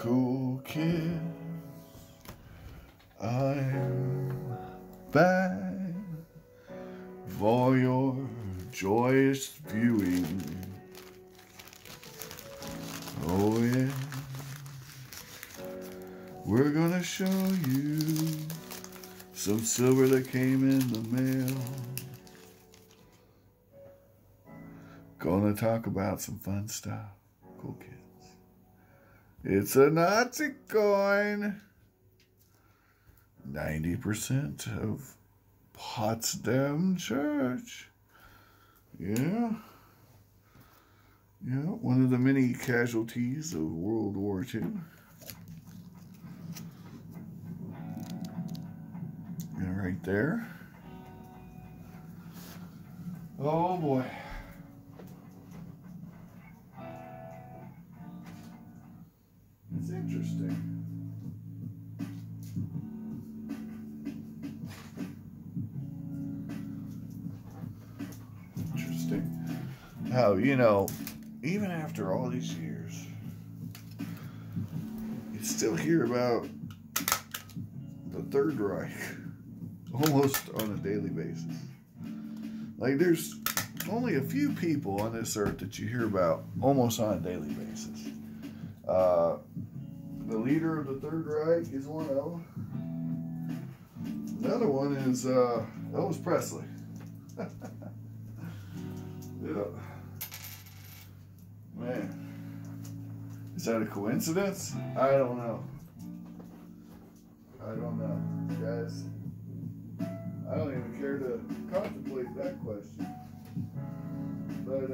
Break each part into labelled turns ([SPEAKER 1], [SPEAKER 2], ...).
[SPEAKER 1] Cool kid, I'm back for your joyous viewing. Oh yeah, we're gonna show you some silver that came in the mail. Gonna talk about some fun stuff. Cool kids. It's a Nazi coin. 90% of Potsdam Church. Yeah. Yeah, one of the many casualties of World War II. Yeah, right there. Oh boy. It's interesting. Interesting. How, even after all these years, you still hear about the Third Reich almost on a daily basis. Like, there's only a few people on this earth that you hear about almost on a daily basis. The leader of the Third Reich is one of them. Another one is Elvis Presley. Yeah. Man. Is that a coincidence? I don't know. Guys. I don't even care to contemplate that question. But,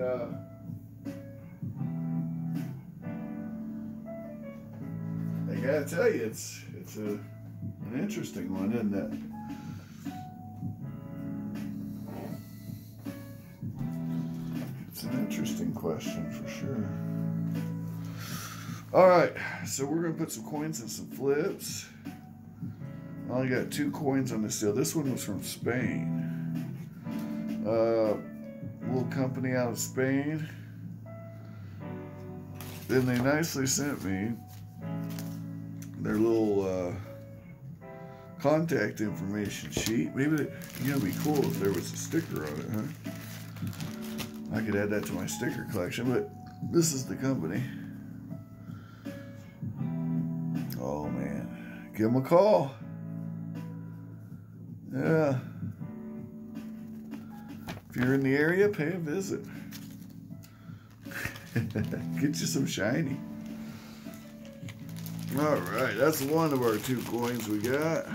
[SPEAKER 1] I gotta tell you, it's an interesting one, isn't it? It's an interesting question for sure. All right, so we're gonna put some coins in some flips. I only got 2 coins on this deal. This one was from Spain. Little company out of Spain. Then they nicely sent me their little contact information sheet. Maybe it'd be cool if there was a sticker on it, huh? I could add that to my sticker collection, but this is the company. Oh man, give them a call. Yeah. If you're in the area, pay a visit. Get you some shiny. Alright, that's one of our 2 coins we got.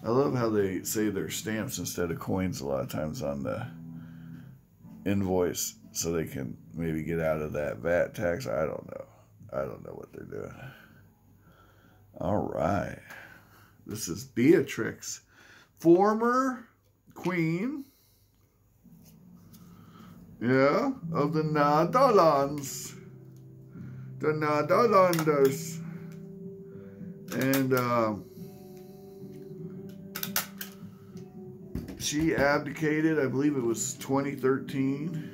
[SPEAKER 1] I love how they say they're stamps instead of coins a lot of times on the invoice, so they can maybe get out of that VAT tax. I don't know what they're doing. Alright. This is Beatrix, former queen, yeah, of the Netherlands. The Netherlanders. And she abdicated, I believe it was 2013.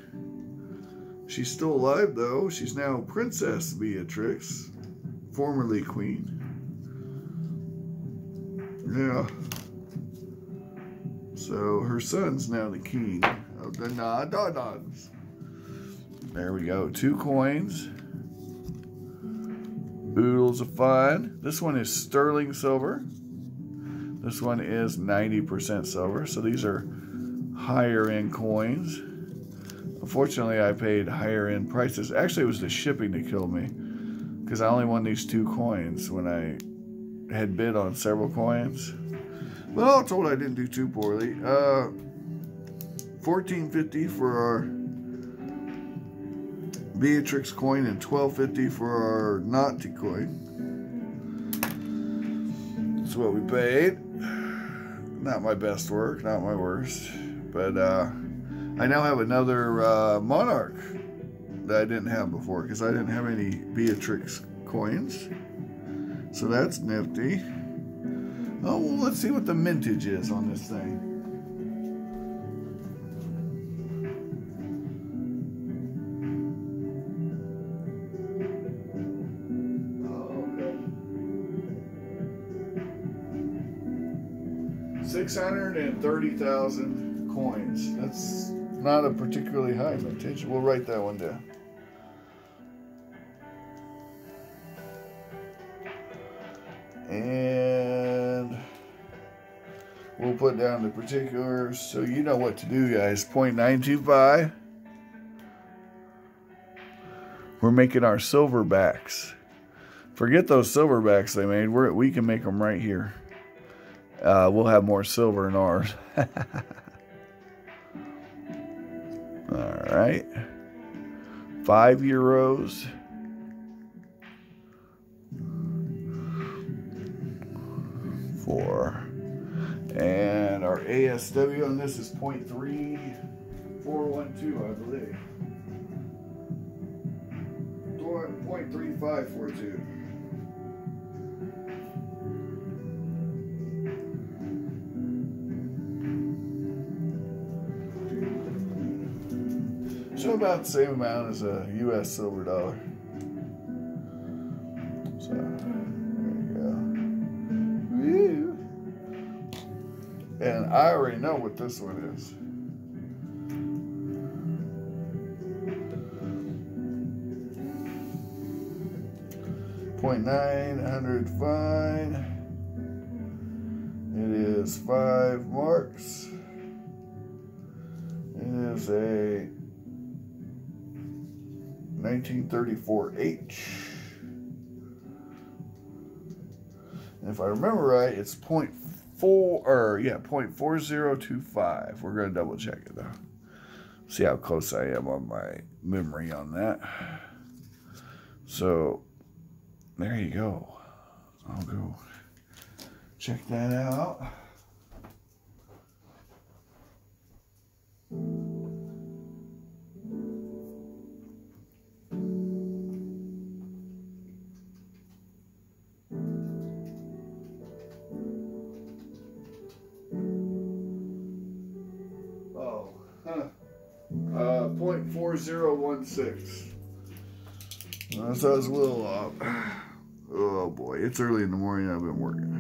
[SPEAKER 1] She's still alive though. She's now Princess Beatrix, formerly queen. Yeah. So her son's now the king of the Netherlands. There we go. 2 coins. Oodles of fun. This one is sterling silver. This one is 90% silver. So these are higher end coins. Unfortunately, I paid higher end prices. Actually, it was the shipping that killed me, because I only won these 2 coins when I had bid on several coins. But all told, I didn't do too poorly. $14.50 for our Beatrix coin and $12.50 for our Nazi coin. That's what we paid. Not my best work, not my worst. But I now have another Monarch that I didn't have before, because I didn't have any Beatrix coins. So that's nifty. Oh, well, let's see what the mintage is on this thing. 630,000 coins. That's not a particularly high mintage. We'll write that one down. And we'll put down the particulars so you know what to do, guys. 0.925. We're making our silverbacks. Forget those silverbacks they made. We can make them right here. We'll have more silver in ours. All right. 5 euros. And our ASW on this is 0.3412, I believe. 0.3542. So about the same amount as a U.S. silver dollar. So there you go. Woo. And I already know what this one is. .905. It is 5 marks. It is a 1934H. And if I remember right, it's 0.4025. We're going to double check it though. See how close I am on my memory on that. So there you go. I'll go check that out. Oh, 0.4016. So I was a little off. Oh boy, it's early in the morning. I've been working.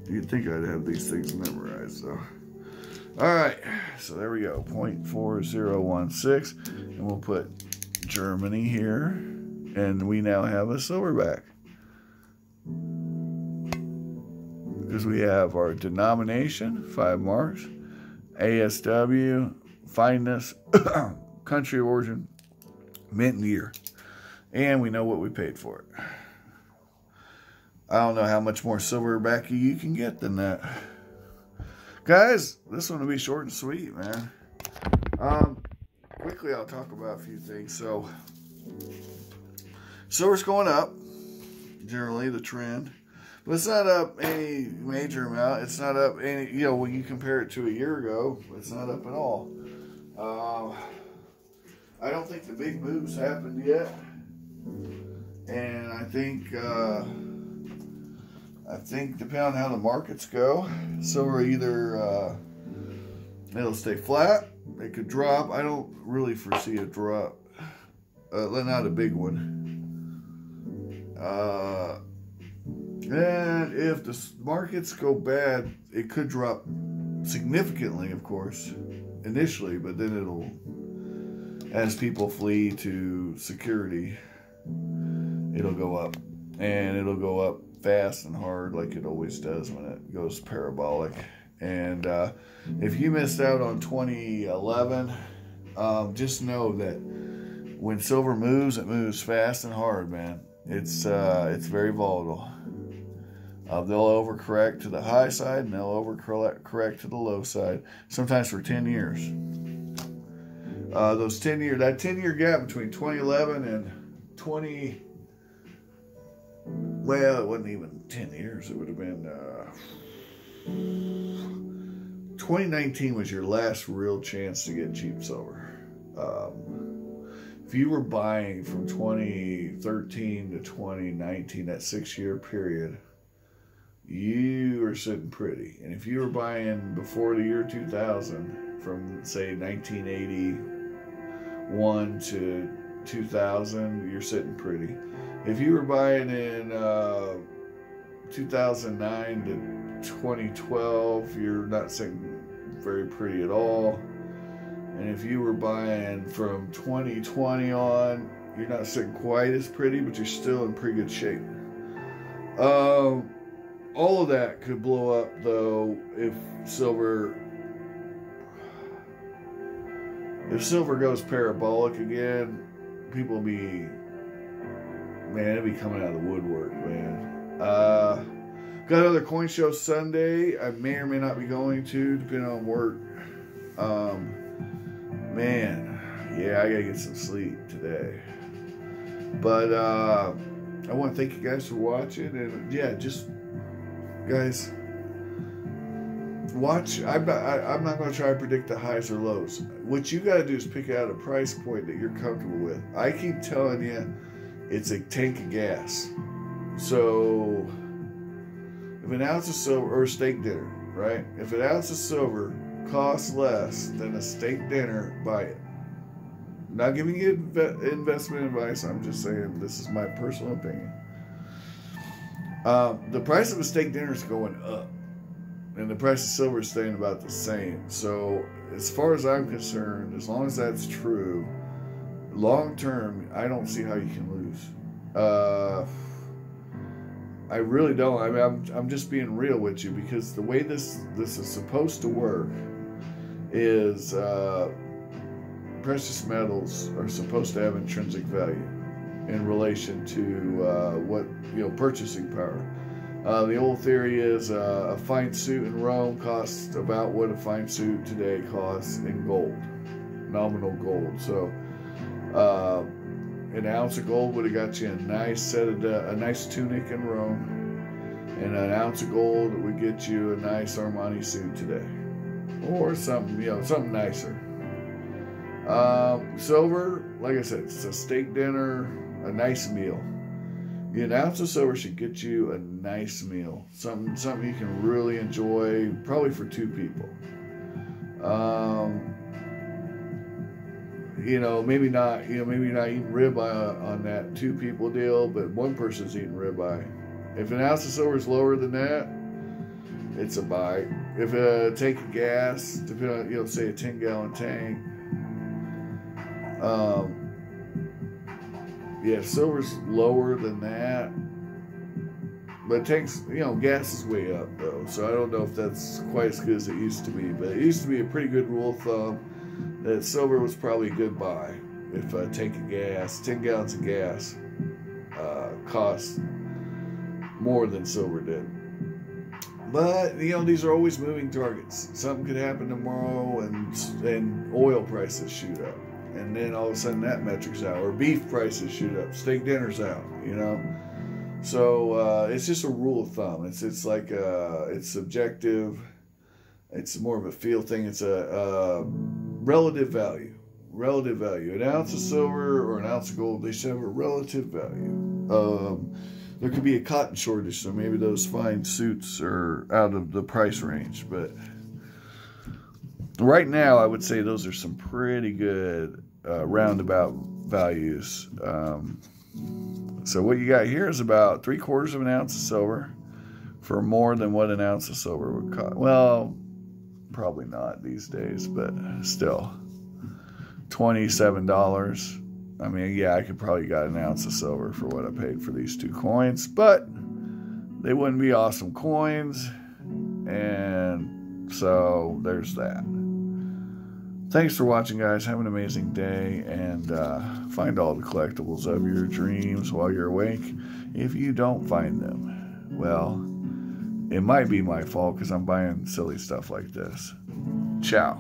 [SPEAKER 1] You'd think I'd have these things memorized, though. All right, so there we go, 0.4016, and we'll put Germany here, and we now have a silverback because we have our denomination, 5 marks, ASW, fineness, country of origin, mint and year. And we know what we paid for it. I don't know how much more silverback you can get than that. Guys, this one will be short and sweet, man. Quickly, I'll talk about a few things. So, silver's going up, generally, the trend. But it's not up any major amount. It's not up any, you know, when you compare it to a year ago, it's not up at all. I don't think the big moves happened yet. And I think depending on how the markets go, silver either it'll stay flat, it could drop. I don't really foresee a drop, not a big one. And if the markets go bad, it could drop significantly, of course, initially, but then it'll, as people flee to security, it'll go up, and it'll go up fast and hard like it always does when it goes parabolic. And if you missed out on 2011, just know that when silver moves, it moves fast and hard, man. It's very volatile. They'll overcorrect to the high side, and they'll overcorrect to the low side, sometimes for 10 years. That 10-year gap between 2011 and 20, well, it wasn't even 10 years. It would have been 2019 was your last real chance to get cheap silver. If you were buying from 2013 to 2019, that 6-year period, you were sitting pretty. And if you were buying before the year 2000, from say 1981 to 2000, you're sitting pretty. If you were buying in 2009 to 2012, you're not sitting very pretty at all. And if you were buying from 2020 on, you're not sitting quite as pretty, but you're still in pretty good shape. All of that could blow up, though, if silver goes parabolic again. People will be, man, it'll be coming out of the woodwork, man. Got another coin show Sunday. I may or may not be going to, depending on work. Man, yeah, I gotta get some sleep today. But I want to thank you guys for watching, and yeah, just guys, watch. I'm not going to try to predict the highs or lows. What you got to do is pick out a price point that you're comfortable with. I keep telling you, it's a tank of gas. So if an ounce of silver, or a steak dinner, right? If an ounce of silver costs less than a steak dinner, buy it. I'm not giving you investment advice. I'm just saying this is my personal opinion. The price of a steak dinner is going up, and the price of silver is staying about the same. So as far as I'm concerned, as long as that's true, long term, I don't see how you can lose. I really don't. I mean, I'm just being real with you, because the way this is supposed to work is precious metals are supposed to have intrinsic value in relation to what, purchasing power. The old theory is a fine suit in Rome costs about what a fine suit today costs in gold, nominal gold. So an ounce of gold would have got you a nice tunic in Rome, and an ounce of gold would get you a nice Armani suit today, or something, something nicer. Silver, like I said, it's a steak dinner, a nice meal. An ounce of silver should get you a nice meal, something you can really enjoy, probably for two people. Maybe not eating ribeye on that two people deal, but one person's eating ribeye. If an ounce of silver is lower than that, it's a buy. If a tank of gas, depending on, say a 10-gallon tank, if silver's lower than that, but tanks, gas is way up though, so I don't know if that's quite as good as it used to be. But it used to be a pretty good rule of thumb that silver was probably a good buy if a tank of gas, 10 gallons of gas, cost more than silver did. But these are always moving targets. Something could happen tomorrow, and oil prices shoot up, and then all of a sudden that metric's out, or beef prices shoot up, steak dinner's out. So it's just a rule of thumb. It's like it's subjective. It's more of a feel thing. It's a relative value. Relative value. An ounce of silver or an ounce of gold, they should have a relative value. There could be a cotton shortage, so maybe those fine suits are out of the price range. But right now, I would say those are some pretty good roundabout values. So what you got here is about 3/4 of an ounce of silver for more than what an ounce of silver would cost. Well, probably not these days, but still, $27. I mean, yeah, I could probably got an ounce of silver for what I paid for these two coins, but they wouldn't be awesome coins, and so there's that. Thanks for watching, guys. Have an amazing day, and find all the collectibles of your dreams while you're awake. If you don't find them, well, it might be my fault because I'm buying silly stuff like this. Ciao.